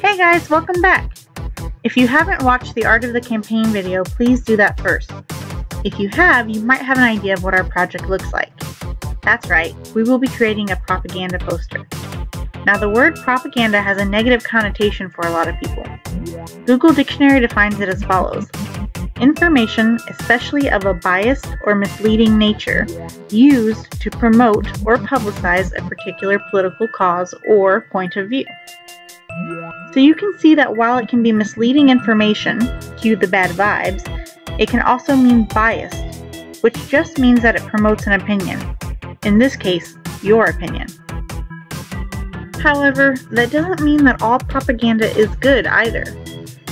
Hey guys, welcome back! If you haven't watched the Art of the Campaign video, please do that first. If you have, you might have an idea of what our project looks like. That's right, we will be creating a propaganda poster. Now the word propaganda has a negative connotation for a lot of people. Google Dictionary defines it as follows: information, especially of a biased or misleading nature, used to promote or publicize a particular political cause or point of view. So you can see that while it can be misleading information, cue the bad vibes, it can also mean biased, which just means that it promotes an opinion. In this case, your opinion. However, that doesn't mean that all propaganda is good either.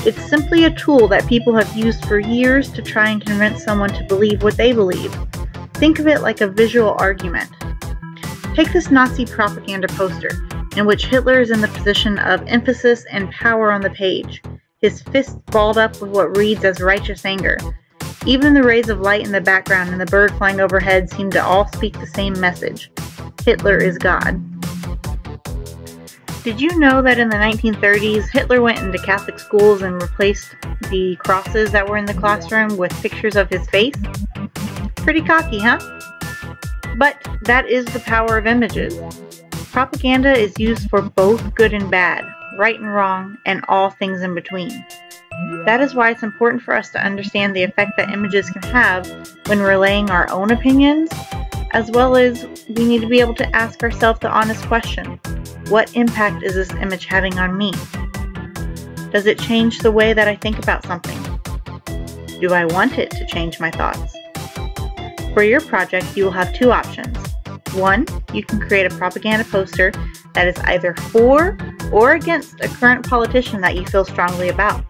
It's simply a tool that people have used for years to try and convince someone to believe what they believe. Think of it like a visual argument. Take this Nazi propaganda poster, in which Hitler is in the position of emphasis and power on the page, his fists balled up with what reads as righteous anger. Even the rays of light in the background and the bird flying overhead seem to all speak the same message: Hitler is God. Did you know that in the 1930s, Hitler went into Catholic schools and replaced the crosses that were in the classroom with pictures of his face? Pretty cocky, huh? But that is the power of images. Propaganda is used for both good and bad, right and wrong, and all things in between. That is why it's important for us to understand the effect that images can have when relaying our own opinions, as well as we need to be able to ask ourselves the honest question: what impact is this image having on me? Does it change the way that I think about something? Do I want it to change my thoughts? For your project, you will have two options. One, you can create a propaganda poster that is either for or against a current politician that you feel strongly about.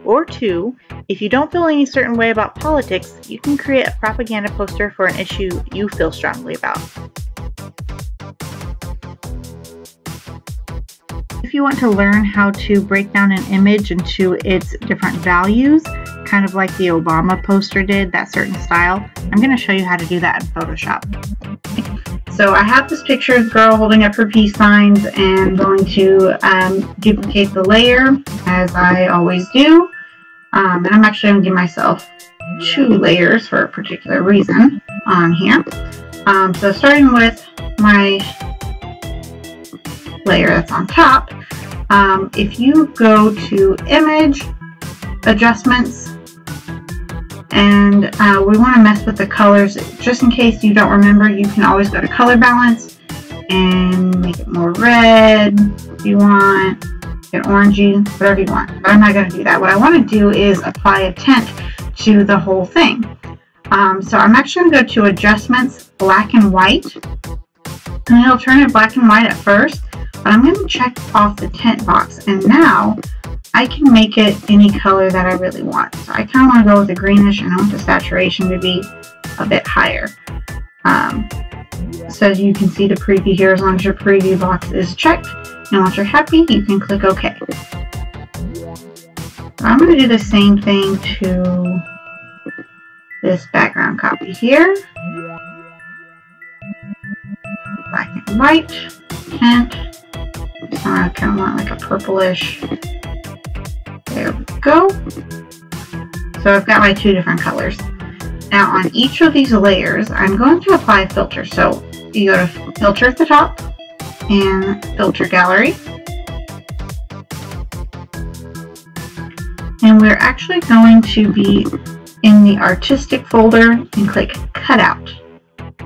Or two, if you don't feel any certain way about politics, you can create a propaganda poster for an issue you feel strongly about. If you want to learn how to break down an image into its different values, kind of like the Obama poster did, that certain style, I'm going to show you how to do that in Photoshop. So I have this picture of the girl holding up her peace signs, and I'm going to duplicate the layer as I always do. And I'm actually going to give myself 2 layers for a particular reason on here. So starting with my layer that's on top, if you go to Image, Adjustments, and we want to mess with the colors. Just in case you don't remember, you can always go to Color Balance and make it more red if you want, get orangey, whatever you want. But I'm not going to do that. What I want to do is apply a tint to the whole thing. So I'm actually going to go to Adjustments, Black and White, and it'll turn it black and white at first, but I'm going to check off the tint box, and now I can make it any color that I really want. So I kind of want to go with the greenish, and I want the saturation to be a bit higher. So you can see the preview here. As long as your preview box is checked, and once you're happy, you can click OK. So I'm going to do the same thing to this background copy here. Black and white, tint. I kind of want like a purplish. There we go. So I've got my 2 different colors. Now on each of these layers, I'm going to apply a filter. So you go to Filter at the top and Filter Gallery. And we're actually going to be in the Artistic folder and click Cutout.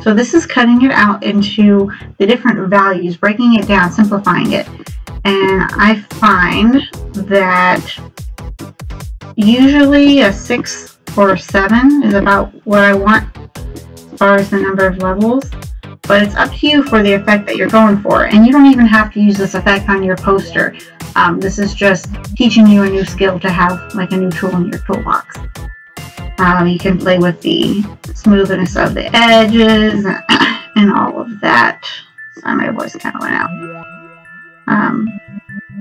So this is cutting it out into the different values, breaking it down, simplifying it. And I find that usually a 6 or a 7 is about what I want as far as the number of levels, but it's up to you for the effect that you're going for. And you don't even have to use this effect on your poster. This is just teaching you a new skill to have like a new tool in your toolbox. You can play with the smoothness of the edges and all of that. Sorry, my voice kind of went out.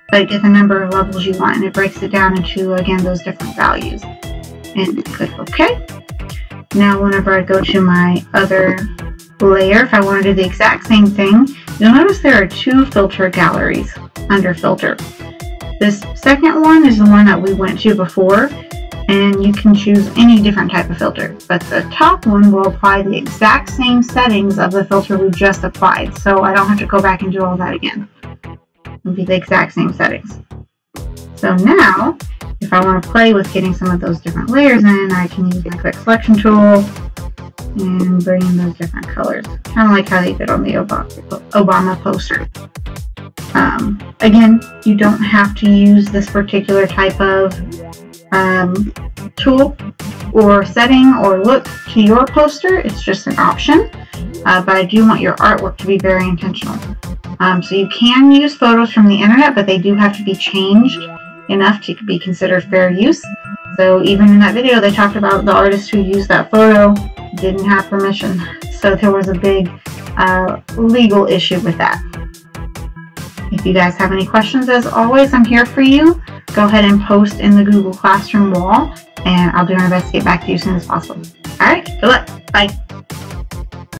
But get the number of levels you want, and it breaks it down into, again, those different values. And click OK. Now whenever I go to my other layer, if I want to do the exact same thing, you'll notice there are 2 filter galleries under Filter. This second one is the one that we went to before, and you can choose any different type of filter. But the top one will apply the exact same settings of the filter we just applied, so I don't have to go back and do all that again. It'll be the exact same settings. So now, if I want to play with getting some of those different layers in, I can use my quick selection tool and bring in those different colors. Kind of like how they did on the Obama poster. Again, you don't have to use this particular type of tool or setting or look to your poster. It's just an option, but I do want your artwork to be very intentional. So you can use photos from the internet, but they do have to be changed enough to be considered fair use. So even in that video, they talked about the artist who used that photo didn't have permission. So there was a big legal issue with that. If you guys have any questions, as always, I'm here for you. Go ahead and post in the Google Classroom wall, and I'll do my best to get back to you as soon as possible. All right, good luck. Bye.